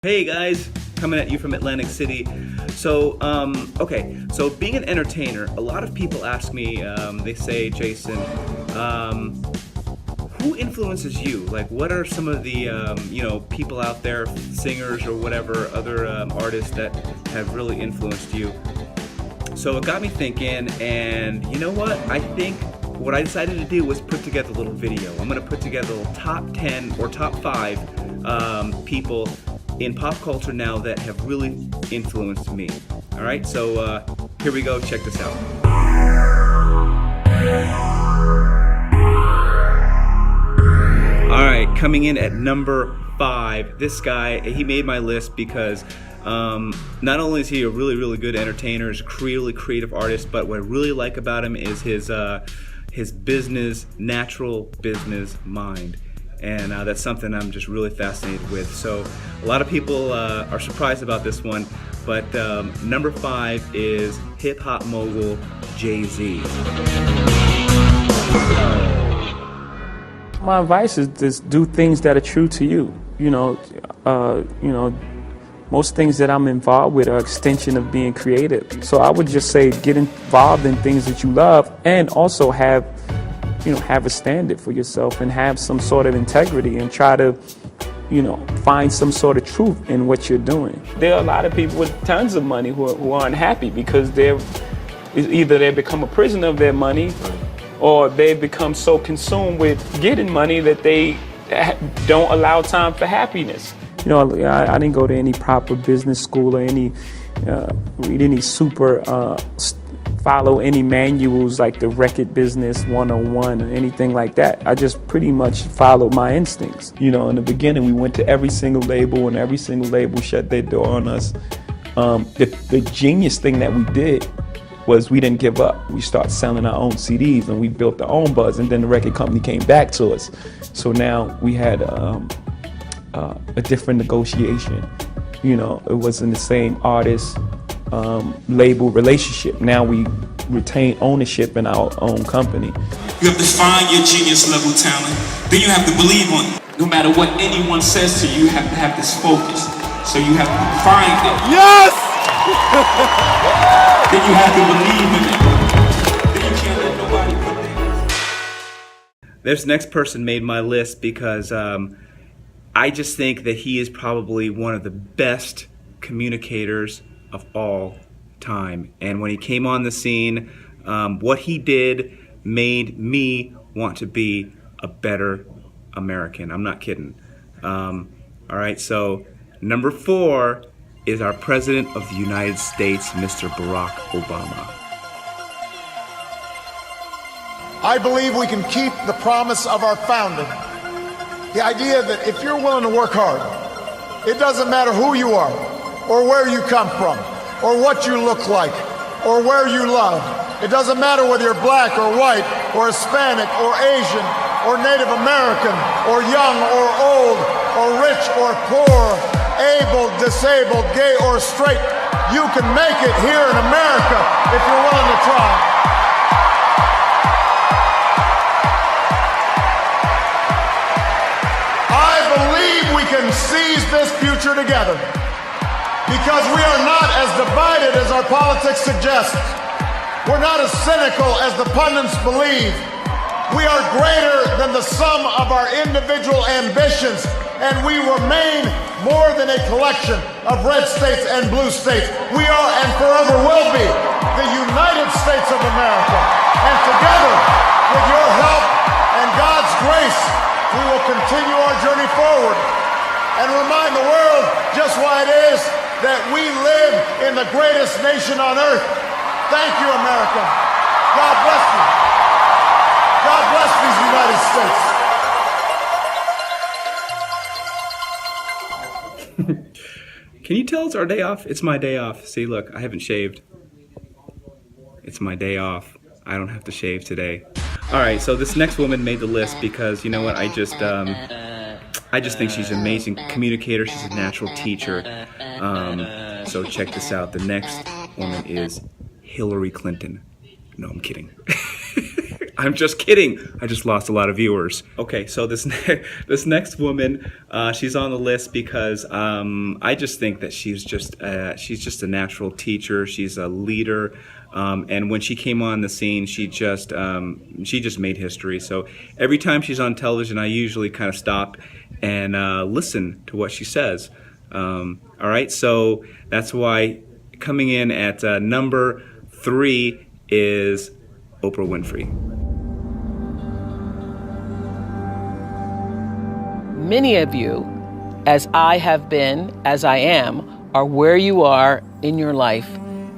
Hey guys, coming at you from Atlantic City. So, so being an entertainer, a lot of people ask me, they say, Jason, who influences you? Like, what are some of the, people out there, singers or whatever, other artists that have really influenced you? So it got me thinking, and you know what? I think what I decided to do was put together a little video. I'm gonna put together a little top 10 or top 5 people in pop culture now that have really influenced me. All right, so here we go. Check this out. All right, coming in at number 5, this guy, he made my list because not only is he a really, really good entertainer, he's a really creative artist, but what I really like about him is his natural business mind. And that's something I'm just really fascinated with. So a lot of people are surprised about this one, but number 5 is hip-hop mogul Jay-Z. My advice is just do things that are true to you. Most things that I'm involved with are extension of being creative. So I would just say get involved in things that you love, and also have a standard for yourself and have some sort of integrity, and try to, find some sort of truth in what you're doing. There are a lot of people with tons of money who aren't happy because either they become a prisoner of their money, or they become so consumed with getting money that they don't allow time for happiness. I didn't go to any proper business school or read any follow any manuals like the Record Business 101 or anything like that. I just pretty much followed my instincts. In the beginning, we went to every single label, and every single label shut their door on us. The genius thing that we did was we didn't give up. We started selling our own CDs, and we built our own buzz, and then the record company came back to us. So now we had a different negotiation. It wasn't the same artist label relationship. Now we retain ownership in our own company. You have to find your genius level talent. Then you have to believe on it. No matter what anyone says to you, you have to have this focus. So you have to find it. Yes! Then you have to believe in it. Then you can't let nobody put it. This next person made my list because I just think that he is probably one of the best communicators of all time. And when he came on the scene, what he did made me want to be a better American. I'm not kidding. All right, so number 4 is our President of the United States, Mr. Barack Obama. I believe we can keep the promise of our founding. The idea that if you're willing to work hard, it doesn't matter who you are, or where you come from, or what you look like, or where you love. It doesn't matter whether you're black or white, or Hispanic, or Asian, or Native American, or young or old, or rich or poor, able, disabled, gay or straight. You can make it here in America if you're willing to try. I believe we can seize this future together, because we are not as divided as our politics suggest. We're not as cynical as the pundits believe. We are greater than the sum of our individual ambitions, and we remain more than a collection of red states and blue states. We are and forever will be the United States of America. And together, with your help and God's grace, we will continue our journey forward and remind the world just why it is that we live in the greatest nation on earth. Thank you, America. God bless you. God bless these United States. Can you tell it's our day off? It's my day off. See, look, I haven't shaved. It's my day off. I don't have to shave today. All right, so this next woman made the list because, you know what, I just think she's an amazing communicator. She's a natural teacher. So check this out. The next woman is Hillary Clinton. No, I'm kidding. I'm just kidding. I just lost a lot of viewers. Okay, so this this next woman, she's on the list because I just think that she's just a natural teacher. She's a leader, and when she came on the scene, she just made history. So every time she's on television, I usually kind of stop and listen to what she says. All right, so that's why coming in at number 3 is Oprah Winfrey. Many of you, as I have been, as I am, are where you are in your life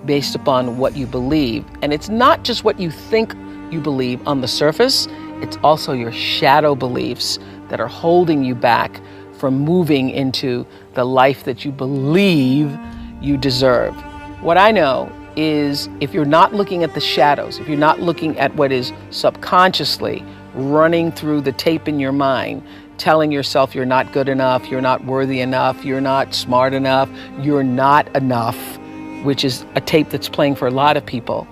based upon what you believe. And it's not just what you think you believe on the surface, it's also your shadow beliefs that are holding you back from moving into the life that you believe you deserve. What I know is if you're not looking at the shadows, if you're not looking at what is subconsciously running through the tape in your mind, telling yourself you're not good enough, you're not worthy enough, you're not smart enough, you're not enough, which is a tape that's playing for a lot of people.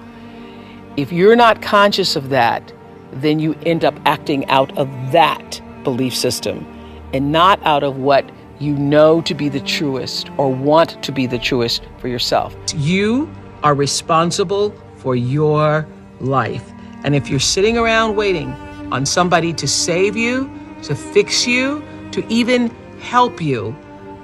If you're not conscious of that, then you end up acting out of that belief system and not out of what you know to be the truest or want to be the truest for yourself. You are responsible for your life. And if you're sitting around waiting on somebody to save you, to fix you, to even help you,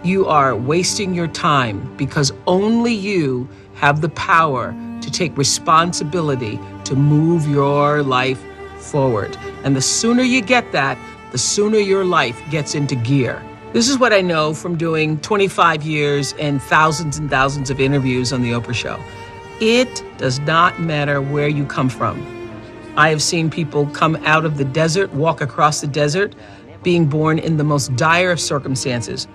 you are wasting your time because only you have the power to take responsibility to move your life forward. And the sooner you get that, the sooner your life gets into gear. This is what I know from doing 25 years and thousands of interviews on The Oprah Show. It does not matter where you come from. I have seen people come out of the desert, walk across the desert, being born in the most dire of circumstances.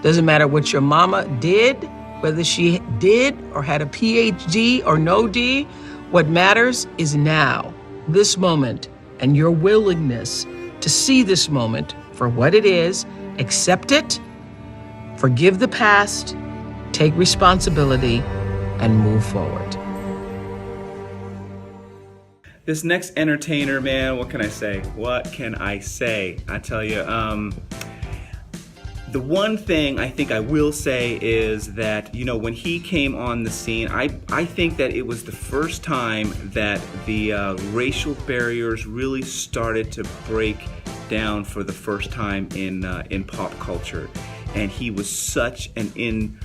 Doesn't matter what your mama did, whether she did or had a PhD or no D. What matters is now, this moment, and your willingness to see this moment for what it is, accept it, forgive the past, take responsibility, and move forward. This next entertainer, man, what can I say? What can I say? I tell you, the one thing I think I will say is that, you know, when he came on the scene, I think that it was the first time that the racial barriers really started to break down for the first time in pop culture. And he was such an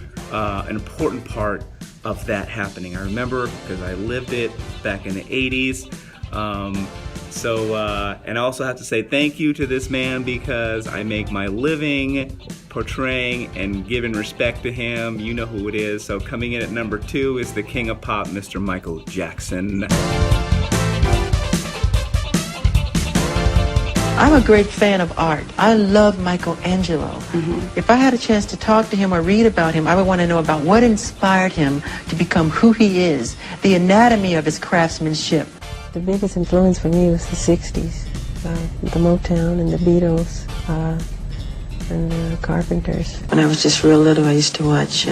important part of that happening. I remember because I lived it back in the 80s. And I also have to say thank you to this man because I make my living portraying and giving respect to him. You know who it is. So coming in at number 2 is the king of pop, Mr. Michael Jackson. I'm a great fan of art. I love Michelangelo. Mm-hmm. If I had a chance to talk to him or read about him, I would want to know about what inspired him to become who he is, the anatomy of his craftsmanship. The biggest influence for me was the 60s, the Motown and the Beatles and the Carpenters. When I was just real little, I used to watch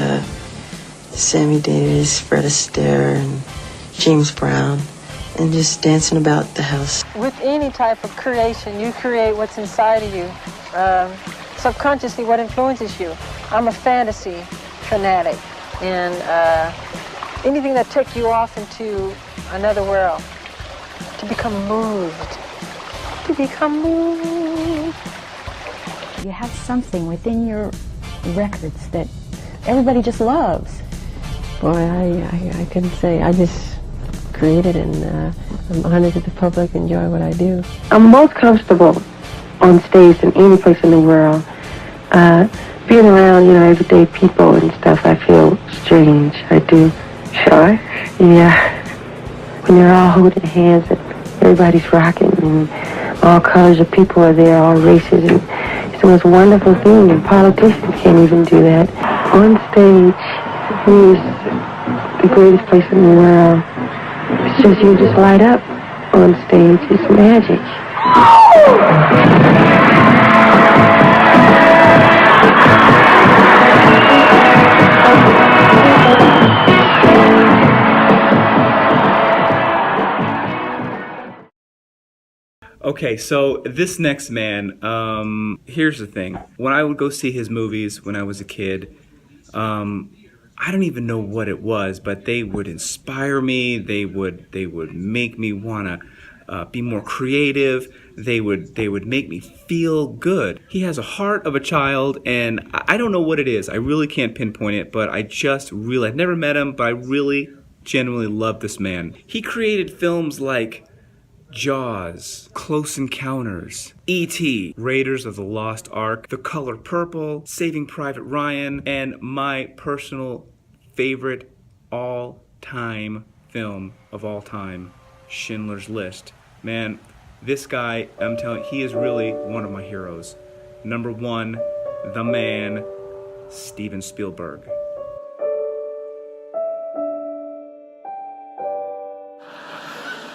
Sammy Davis, Fred Astaire, and James Brown, and just dancing about the house. With any type of creation, you create what's inside of you. Subconsciously, what influences you. I'm a fantasy fanatic, and anything that takes you off into another world. To become moved. You have something within your records that everybody just loves. Boy, I couldn't say. I just created, and I'm honored that the public enjoy what I do. I'm most comfortable on stage than any place in the world. Being around, everyday people and stuff, I feel strange. I do. Shy? Yeah. When they're all holding hands and everybody's rocking and all colors of people are there, all races, and it's the most wonderful thing, and politicians can't even do that. On stage is the greatest place in the world. It's just, you just light up on stage. It's magic. Okay, so this next man, here's the thing. When I would go see his movies when I was a kid, I don't even know what it was, but they would inspire me. They would make me wanna be more creative. They would make me feel good. He has a heart of a child, and I don't know what it is. I really can't pinpoint it, but I've never met him, but I really genuinely love this man. He created films like Jaws, Close Encounters, E.T., Raiders of the Lost Ark, The Color Purple, Saving Private Ryan, and my personal favorite all-time film of all time, Schindler's List. Man, this guy, I'm telling you, he is really one of my heroes. Number one, the man, Steven Spielberg.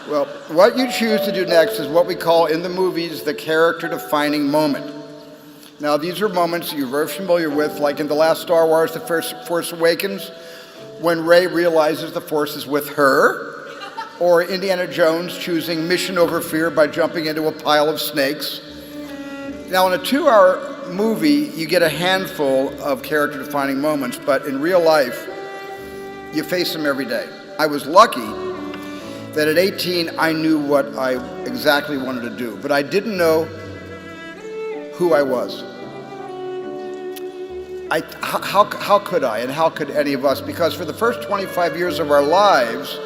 Well, what you choose to do next is what we call in the movies the character-defining moment. Now, these are moments you're very familiar with, like in the last Star Wars, The Force Awakens, when Rey realizes the Force is with her, or Indiana Jones choosing mission over fear by jumping into a pile of snakes. Now, in a 2-hour movie, you get a handful of character-defining moments, but in real life, you face them every day. I was lucky that at 18, I knew what I exactly wanted to do, but I didn't know who I was. How could I, and how could any of us? Because for the first 25 years of our lives,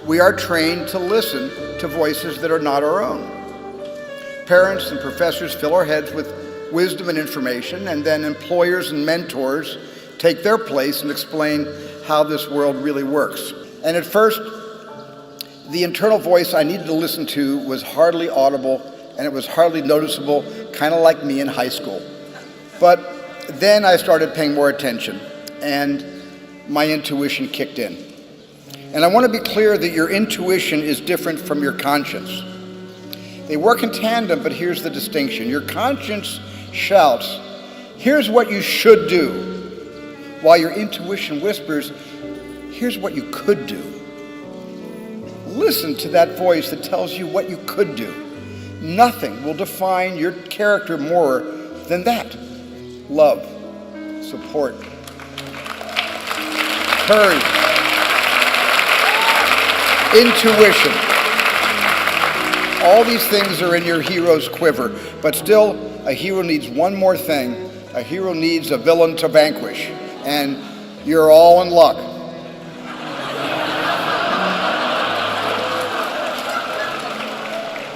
we are trained to listen to voices that are not our own. Parents and professors fill our heads with wisdom and information, and then employers and mentors take their place and explain how this world really works. And at first, the internal voice I needed to listen to was hardly audible, and it was hardly noticeable, kind of like me in high school. But then I started paying more attention, and my intuition kicked in. And I want to be clear that your intuition is different from your conscience. They work in tandem, but here's the distinction. Your conscience shouts, here's what you should do, while your intuition whispers, here's what you could do. Listen to that voice that tells you what you could do. Nothing will define your character more than that. Love, support, courage, intuition. All these things are in your hero's quiver, but still, a hero needs one more thing. A hero needs a villain to vanquish, and you're all in luck.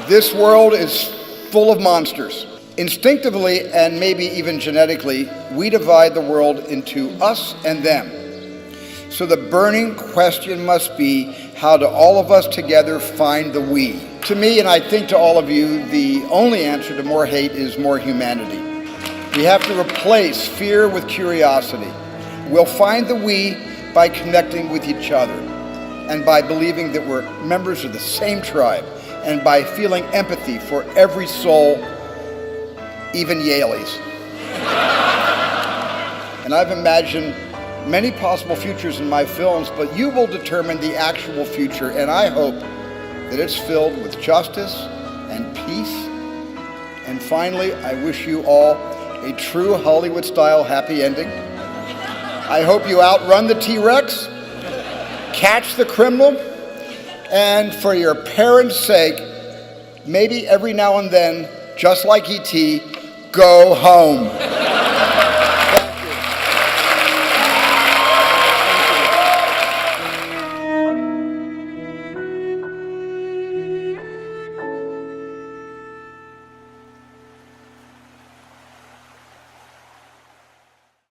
This world is full of monsters. Instinctively, and maybe even genetically, we divide the world into us and them. So the burning question must be, how do all of us together find the we? To me, and I think to all of you, the only answer to more hate is more humanity. We have to replace fear with curiosity. We'll find the we by connecting with each other, and by believing that we're members of the same tribe, and by feeling empathy for every soul, even Yaleys. And I've imagined many possible futures in my films, but you will determine the actual future, and I hope that it's filled with justice and peace. And finally, I wish you all a true Hollywood-style happy ending. I hope you outrun the T-Rex, catch the criminal, and for your parents' sake, maybe every now and then, just like E.T., go home.